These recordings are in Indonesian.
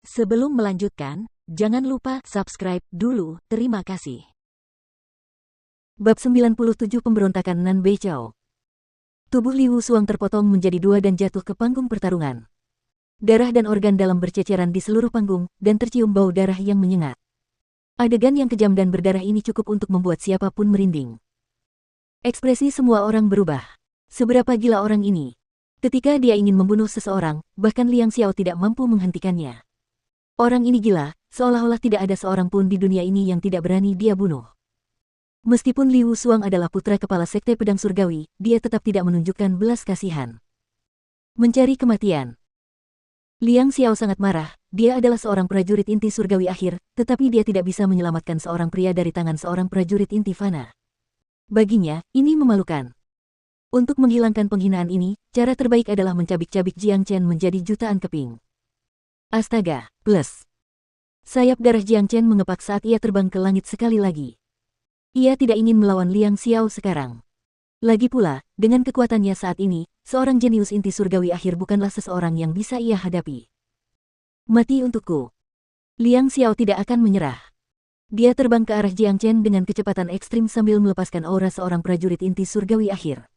Sebelum melanjutkan, jangan lupa subscribe dulu, terima kasih. Bab 97 Pemberontakan Nan Beichao. Tubuh Liu Suang terpotong menjadi dua dan jatuh ke panggung pertarungan. Darah dan organ dalam berceceran di seluruh panggung, dan tercium bau darah yang menyengat. Adegan yang kejam dan berdarah ini cukup untuk membuat siapapun merinding. Ekspresi semua orang berubah. Seberapa gila orang ini? Ketika dia ingin membunuh seseorang, bahkan Liang Xiao tidak mampu menghentikannya. Orang ini gila, seolah-olah tidak ada seorang pun di dunia ini yang tidak berani dia bunuh. Meskipun Liu Suang adalah putra kepala sekte pedang surgawi, dia tetap tidak menunjukkan belas kasihan. Mencari kematian. Liang Xiao sangat marah, dia adalah seorang prajurit inti surgawi akhir, tetapi dia tidak bisa menyelamatkan seorang pria dari tangan seorang prajurit inti fana. Baginya, ini memalukan. Untuk menghilangkan penghinaan ini, cara terbaik adalah mencabik-cabik Jiang Chen menjadi jutaan keping. Astaga, plus. Sayap darah Jiang Chen mengepak saat ia terbang ke langit sekali lagi. Ia tidak ingin melawan Liang Xiao sekarang. Lagi pula, dengan kekuatannya saat ini, seorang jenius inti surgawi akhir bukanlah seseorang yang bisa ia hadapi. Mati untukku. Liang Xiao tidak akan menyerah. Dia terbang ke arah Jiang Chen dengan kecepatan ekstrim sambil melepaskan aura seorang prajurit inti surgawi akhir.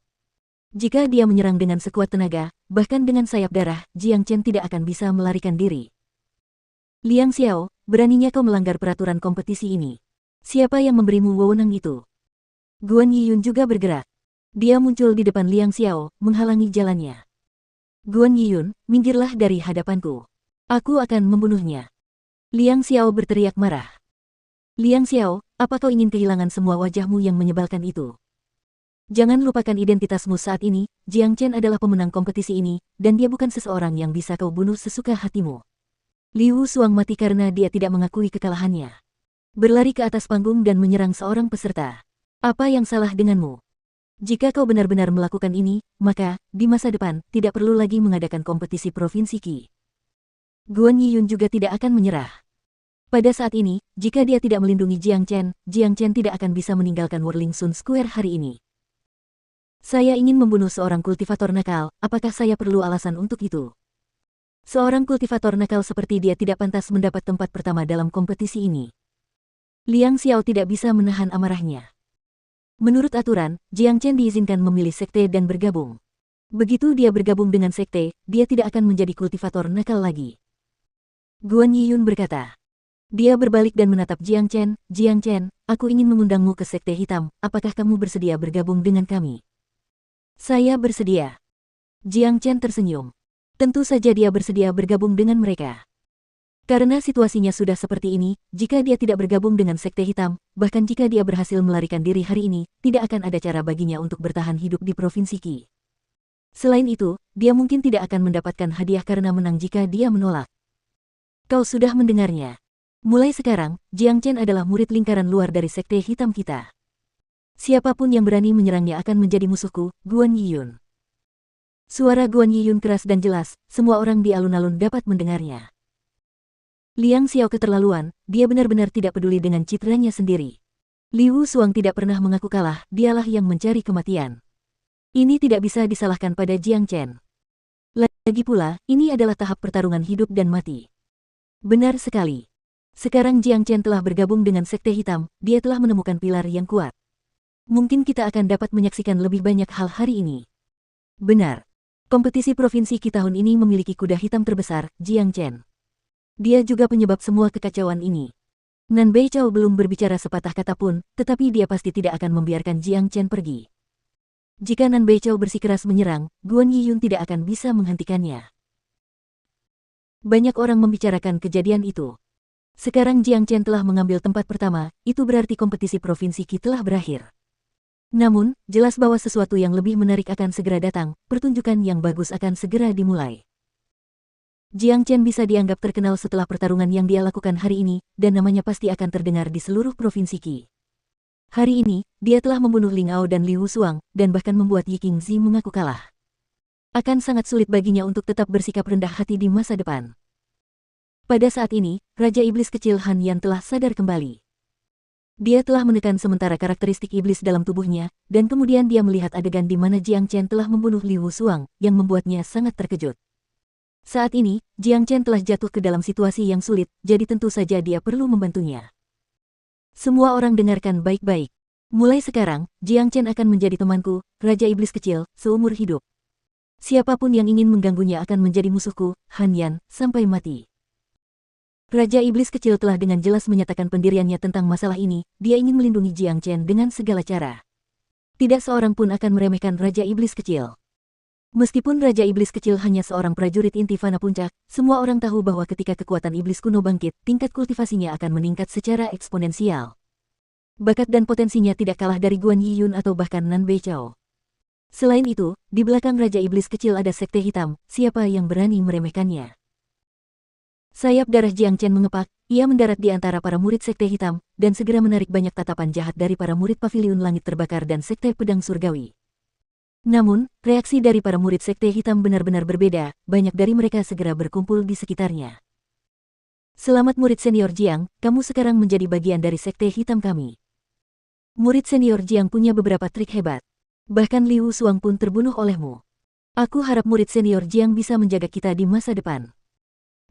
Jika dia menyerang dengan sekuat tenaga, bahkan dengan sayap darah, Jiang Chen tidak akan bisa melarikan diri. Liang Xiao, beraninya kau melanggar peraturan kompetisi ini. Siapa yang memberimu wewenang itu? Guan Yiyun juga bergerak. Dia muncul di depan Liang Xiao, menghalangi jalannya. Guan Yiyun, minggirlah dari hadapanku. Aku akan membunuhnya. Liang Xiao berteriak marah. Liang Xiao, apa kau ingin kehilangan semua wajahmu yang menyebalkan itu? Jangan lupakan identitasmu saat ini, Jiang Chen adalah pemenang kompetisi ini, dan dia bukan seseorang yang bisa kau bunuh sesuka hatimu. Liu Suang mati karena dia tidak mengakui kekalahannya. Berlari ke atas panggung dan menyerang seorang peserta. Apa yang salah denganmu? Jika kau benar-benar melakukan ini, maka, di masa depan, tidak perlu lagi mengadakan kompetisi provinsi Qi. Guan Yiyun juga tidak akan menyerah. Pada saat ini, jika dia tidak melindungi Jiang Chen tidak akan bisa meninggalkan Whirling Sun Square hari ini. Saya ingin membunuh seorang kultivator nakal, apakah saya perlu alasan untuk itu? Seorang kultivator nakal seperti dia tidak pantas mendapat tempat pertama dalam kompetisi ini. Liang Xiao tidak bisa menahan amarahnya. Menurut aturan, Jiang Chen diizinkan memilih sekte dan bergabung. Begitu dia bergabung dengan sekte, dia tidak akan menjadi kultivator nakal lagi. Guan Yiyun berkata. Dia berbalik dan menatap Jiang Chen, aku ingin mengundangmu ke sekte hitam, apakah kamu bersedia bergabung dengan kami? Saya bersedia. Jiang Chen tersenyum. Tentu saja dia bersedia bergabung dengan mereka. Karena situasinya sudah seperti ini, jika dia tidak bergabung dengan sekte hitam, bahkan jika dia berhasil melarikan diri hari ini, tidak akan ada cara baginya untuk bertahan hidup di Provinsi Qi. Selain itu, dia mungkin tidak akan mendapatkan hadiah karena menang jika dia menolak. Kau sudah mendengarnya. Mulai sekarang, Jiang Chen adalah murid lingkaran luar dari sekte hitam kita. Siapapun yang berani menyerangnya akan menjadi musuhku, Guan Yiyun. Suara Guan Yiyun keras dan jelas, semua orang di alun-alun dapat mendengarnya. Liang Xiao keterlaluan, dia benar-benar tidak peduli dengan citranya sendiri. Liu Suang tidak pernah mengaku kalah, dialah yang mencari kematian. Ini tidak bisa disalahkan pada Jiang Chen. Lagi pula, ini adalah tahap pertarungan hidup dan mati. Benar sekali. Sekarang Jiang Chen telah bergabung dengan sekte hitam, dia telah menemukan pilar yang kuat. Mungkin kita akan dapat menyaksikan lebih banyak hal hari ini. Benar. Kompetisi provinsi Qi tahun ini memiliki kuda hitam terbesar, Jiang Chen. Dia juga penyebab semua kekacauan ini. Nan Beichao belum berbicara sepatah kata pun, tetapi dia pasti tidak akan membiarkan Jiang Chen pergi. Jika Nan Beichao bersikeras menyerang, Guan Yiyun tidak akan bisa menghentikannya. Banyak orang membicarakan kejadian itu. Sekarang Jiang Chen telah mengambil tempat pertama, itu berarti kompetisi provinsi Qi telah berakhir. Namun, jelas bahwa sesuatu yang lebih menarik akan segera datang, pertunjukan yang bagus akan segera dimulai. Jiang Chen bisa dianggap terkenal setelah pertarungan yang dia lakukan hari ini, dan namanya pasti akan terdengar di seluruh provinsi Qi. Hari ini, dia telah membunuh Ling Ao dan Liu Suang, dan bahkan membuat Yi Qingzi mengaku kalah. Akan sangat sulit baginya untuk tetap bersikap rendah hati di masa depan. Pada saat ini, Raja Iblis Kecil Han Yan telah sadar kembali. Dia telah menekan sementara karakteristik iblis dalam tubuhnya, dan kemudian dia melihat adegan di mana Jiang Chen telah membunuh Liu Suang, yang membuatnya sangat terkejut. Saat ini, Jiang Chen telah jatuh ke dalam situasi yang sulit, jadi tentu saja dia perlu membantunya. Semua orang dengarkan baik-baik. Mulai sekarang, Jiang Chen akan menjadi temanku, Raja Iblis Kecil, seumur hidup. Siapapun yang ingin mengganggunya akan menjadi musuhku, Han Yan, sampai mati. Raja Iblis Kecil telah dengan jelas menyatakan pendiriannya tentang masalah ini, dia ingin melindungi Jiang Chen dengan segala cara. Tidak seorang pun akan meremehkan Raja Iblis Kecil. Meskipun Raja Iblis Kecil hanya seorang prajurit inti fana puncak, semua orang tahu bahwa ketika kekuatan iblis kuno bangkit, tingkat kultivasinya akan meningkat secara eksponensial. Bakat dan potensinya tidak kalah dari Guan Yiyun atau bahkan Nan Beichao. Selain itu, di belakang Raja Iblis Kecil ada Sekte Hitam, siapa yang berani meremehkannya? Sayap darah Jiang Chen mengepak, ia mendarat di antara para murid Sekte Hitam, dan segera menarik banyak tatapan jahat dari para murid Paviliun Langit Terbakar dan Sekte Pedang Surgawi. Namun, reaksi dari para murid Sekte Hitam benar-benar berbeda, banyak dari mereka segera berkumpul di sekitarnya. Selamat murid senior Jiang, kamu sekarang menjadi bagian dari Sekte Hitam kami. Murid senior Jiang punya beberapa trik hebat. Bahkan Liu Suang pun terbunuh olehmu. Aku harap murid senior Jiang bisa menjaga kita di masa depan.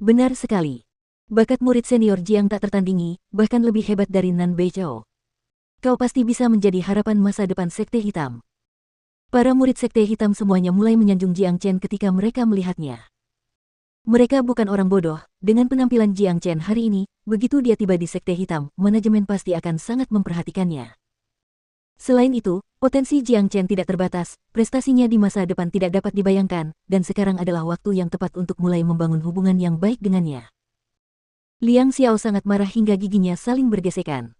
Benar sekali. Bakat murid senior Jiang tak tertandingi, bahkan lebih hebat dari Nan Beichao. Kau pasti bisa menjadi harapan masa depan Sekte Hitam. Para murid Sekte Hitam semuanya mulai menyanjung Jiang Chen ketika mereka melihatnya. Mereka bukan orang bodoh, dengan penampilan Jiang Chen hari ini, begitu dia tiba di Sekte Hitam, manajemen pasti akan sangat memperhatikannya. Selain itu, potensi Jiang Chen tidak terbatas, prestasinya di masa depan tidak dapat dibayangkan, dan sekarang adalah waktu yang tepat untuk mulai membangun hubungan yang baik dengannya. Liang Xiao sangat marah hingga giginya saling bergesekan.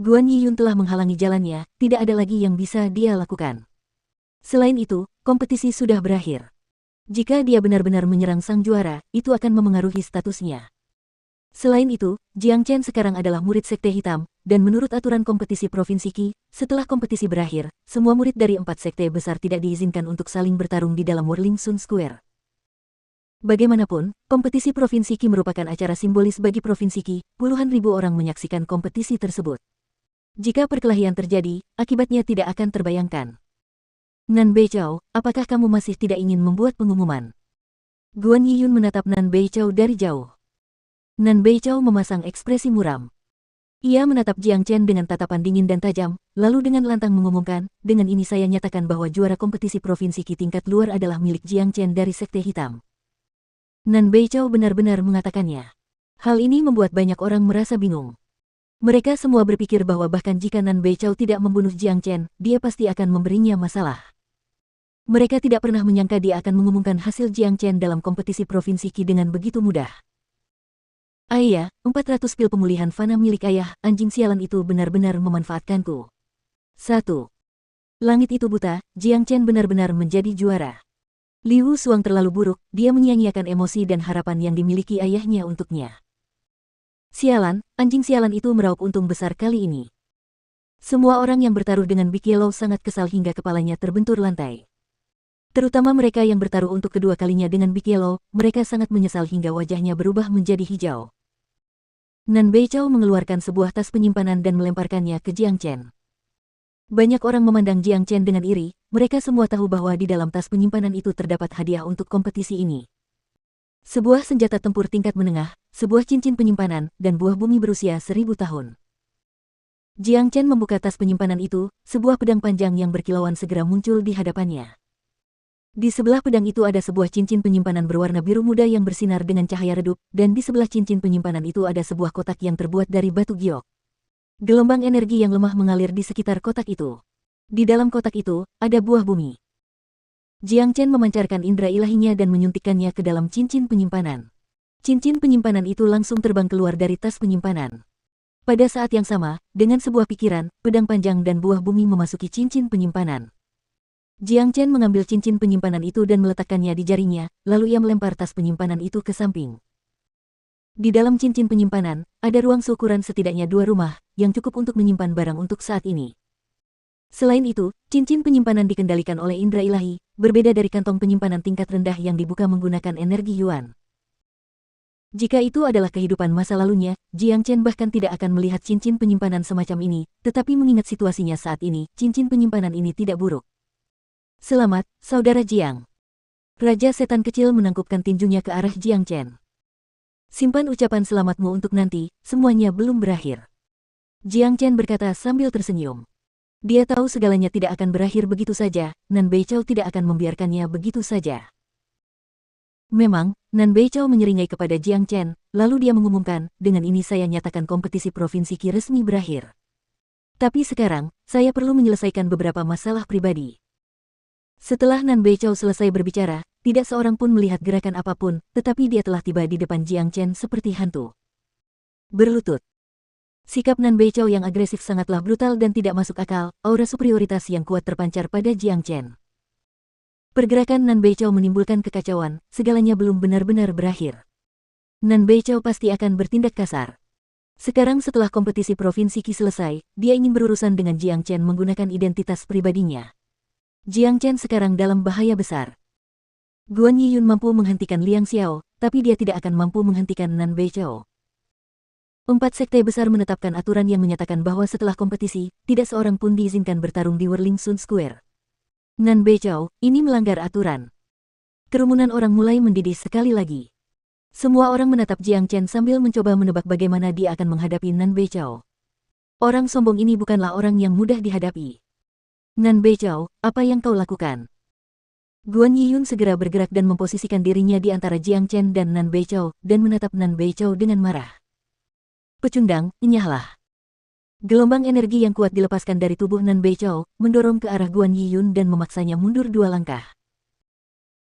Guan Yiyun telah menghalangi jalannya, tidak ada lagi yang bisa dia lakukan. Selain itu, kompetisi sudah berakhir. Jika dia benar-benar menyerang sang juara, itu akan memengaruhi statusnya. Selain itu, Jiang Chen sekarang adalah murid Sekte Hitam, dan menurut aturan kompetisi Provinsi Qi, setelah kompetisi berakhir, semua murid dari 4 sekte besar tidak diizinkan untuk saling bertarung di dalam Whirling Sun Square. Bagaimanapun, kompetisi Provinsi Qi merupakan acara simbolis bagi Provinsi Qi, puluhan ribu orang menyaksikan kompetisi tersebut. Jika perkelahian terjadi, akibatnya tidak akan terbayangkan. Nan Beichao, apakah kamu masih tidak ingin membuat pengumuman? Guan Yiyun menatap Nan Beichao dari jauh. Nan Beichao memasang ekspresi muram. Ia menatap Jiang Chen dengan tatapan dingin dan tajam, lalu dengan lantang mengumumkan, dengan ini saya nyatakan bahwa juara kompetisi Provinsi Qi tingkat luar adalah milik Jiang Chen dari Sekte Hitam. Nan Beichao benar-benar mengatakannya. Hal ini membuat banyak orang merasa bingung. Mereka semua berpikir bahwa bahkan jika Nan Beichao tidak membunuh Jiang Chen, dia pasti akan memberinya masalah. Mereka tidak pernah menyangka dia akan mengumumkan hasil Jiang Chen dalam kompetisi Provinsi Qi dengan begitu mudah. Ayah, 400 pil pemulihan fana milik ayah, anjing sialan itu benar-benar memanfaatkanku. 1. Langit itu buta, Jiang Chen benar-benar menjadi juara. Liu Suang terlalu buruk, dia menyia-nyiakan emosi dan harapan yang dimiliki ayahnya untuknya. Sialan, anjing sialan itu meraup untung besar kali ini. Semua orang yang bertaruh dengan Big Yellow sangat kesal hingga kepalanya terbentur lantai. Terutama mereka yang bertaruh untuk kedua kalinya dengan Big Yellow, mereka sangat menyesal hingga wajahnya berubah menjadi hijau. Nan Beichao mengeluarkan sebuah tas penyimpanan dan melemparkannya ke Jiang Chen. Banyak orang memandang Jiang Chen dengan iri, mereka semua tahu bahwa di dalam tas penyimpanan itu terdapat hadiah untuk kompetisi ini. Sebuah senjata tempur tingkat menengah, sebuah cincin penyimpanan, dan buah bumi berusia 1000 tahun. Jiang Chen membuka tas penyimpanan itu, sebuah pedang panjang yang berkilauan segera muncul di hadapannya. Di sebelah pedang itu ada sebuah cincin penyimpanan berwarna biru muda yang bersinar dengan cahaya redup, dan di sebelah cincin penyimpanan itu ada sebuah kotak yang terbuat dari batu giok. Gelombang energi yang lemah mengalir di sekitar kotak itu. Di dalam kotak itu, ada buah bumi. Jiang Chen memancarkan indera ilahinya dan menyuntikkannya ke dalam cincin penyimpanan. Cincin penyimpanan itu langsung terbang keluar dari tas penyimpanan. Pada saat yang sama, dengan sebuah pikiran, pedang panjang dan buah bumi memasuki cincin penyimpanan. Jiang Chen mengambil cincin penyimpanan itu dan meletakkannya di jarinya, lalu ia melempar tas penyimpanan itu ke samping. Di dalam cincin penyimpanan, ada ruang seukuran setidaknya 2 rumah, yang cukup untuk menyimpan barang untuk saat ini. Selain itu, cincin penyimpanan dikendalikan oleh indera ilahi, berbeda dari kantong penyimpanan tingkat rendah yang dibuka menggunakan energi Yuan. Jika itu adalah kehidupan masa lalunya, Jiang Chen bahkan tidak akan melihat cincin penyimpanan semacam ini, tetapi mengingat situasinya saat ini, cincin penyimpanan ini tidak buruk. Selamat, Saudara Jiang. Raja setan kecil menangkupkan tinjunya ke arah Jiang Chen. Simpan ucapan selamatmu untuk nanti, semuanya belum berakhir. Jiang Chen berkata sambil tersenyum. Dia tahu segalanya tidak akan berakhir begitu saja, Nan Beichao tidak akan membiarkannya begitu saja. Memang, Nan Beichao menyeringai kepada Jiang Chen, lalu dia mengumumkan, dengan ini saya nyatakan kompetisi Provinsi Qi resmi berakhir. Tapi sekarang, saya perlu menyelesaikan beberapa masalah pribadi. Setelah Nan Beichao selesai berbicara, tidak seorang pun melihat gerakan apapun, tetapi dia telah tiba di depan Jiang Chen seperti hantu. Berlutut. Sikap Nan Beichao yang agresif sangatlah brutal dan tidak masuk akal, aura superioritas yang kuat terpancar pada Jiang Chen. Pergerakan Nan Beichao menimbulkan kekacauan, segalanya belum benar-benar berakhir. Nan Beichao pasti akan bertindak kasar. Sekarang setelah kompetisi Provinsi Qi selesai, dia ingin berurusan dengan Jiang Chen menggunakan identitas pribadinya. Jiang Chen sekarang dalam bahaya besar. Guan Yiyun mampu menghentikan Liang Xiao, tapi dia tidak akan mampu menghentikan Nan Beichao. 4 sekte besar menetapkan aturan yang menyatakan bahwa setelah kompetisi, tidak seorang pun diizinkan bertarung di Whirling Sun Square. Nan Beichao, ini melanggar aturan. Kerumunan orang mulai mendidih sekali lagi. Semua orang menatap Jiang Chen sambil mencoba menebak bagaimana dia akan menghadapi Nan Beichao. Orang sombong ini bukanlah orang yang mudah dihadapi. Nan Beichao, apa yang kau lakukan? Guan Yiyun segera bergerak dan memposisikan dirinya di antara Jiang Chen dan Nan Beichao, dan menatap Nan Beichao dengan marah. Pecundang, enyahlah. Gelombang energi yang kuat dilepaskan dari tubuh Nan Beichao, mendorong ke arah Guan Yiyun dan memaksanya mundur 2 langkah.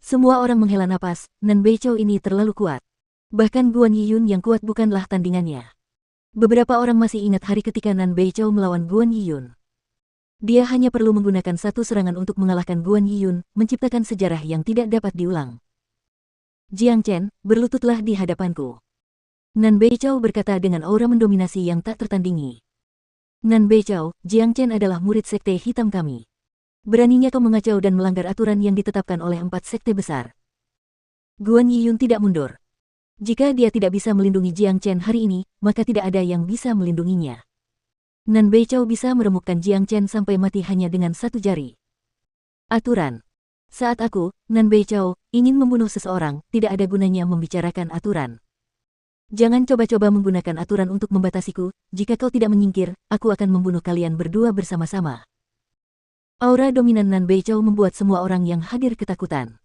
Semua orang menghela napas, Nan Beichao ini terlalu kuat. Bahkan Guan Yiyun yang kuat bukanlah tandingannya. Beberapa orang masih ingat hari ketika Nan Beichao melawan Guan Yiyun. Dia hanya perlu menggunakan satu serangan untuk mengalahkan Guan Yiyun, menciptakan sejarah yang tidak dapat diulang. Jiang Chen, berlututlah di hadapanku. Nan Beichao berkata dengan aura mendominasi yang tak tertandingi. Nan Beichao, Jiang Chen adalah murid sekte hitam kami. Beraninya kau mengacau dan melanggar aturan yang ditetapkan oleh 4 sekte besar. Guan Yiyun tidak mundur. Jika dia tidak bisa melindungi Jiang Chen hari ini, maka tidak ada yang bisa melindunginya. Nan Beichao bisa meremukkan Jiang Chen sampai mati hanya dengan 1 jari. Aturan. Saat aku, Nan Beichao, ingin membunuh seseorang, tidak ada gunanya membicarakan aturan. Jangan coba-coba menggunakan aturan untuk membatasiku, jika kau tidak menyingkir, aku akan membunuh kalian berdua bersama-sama. Aura dominan Nan Beichao membuat semua orang yang hadir ketakutan.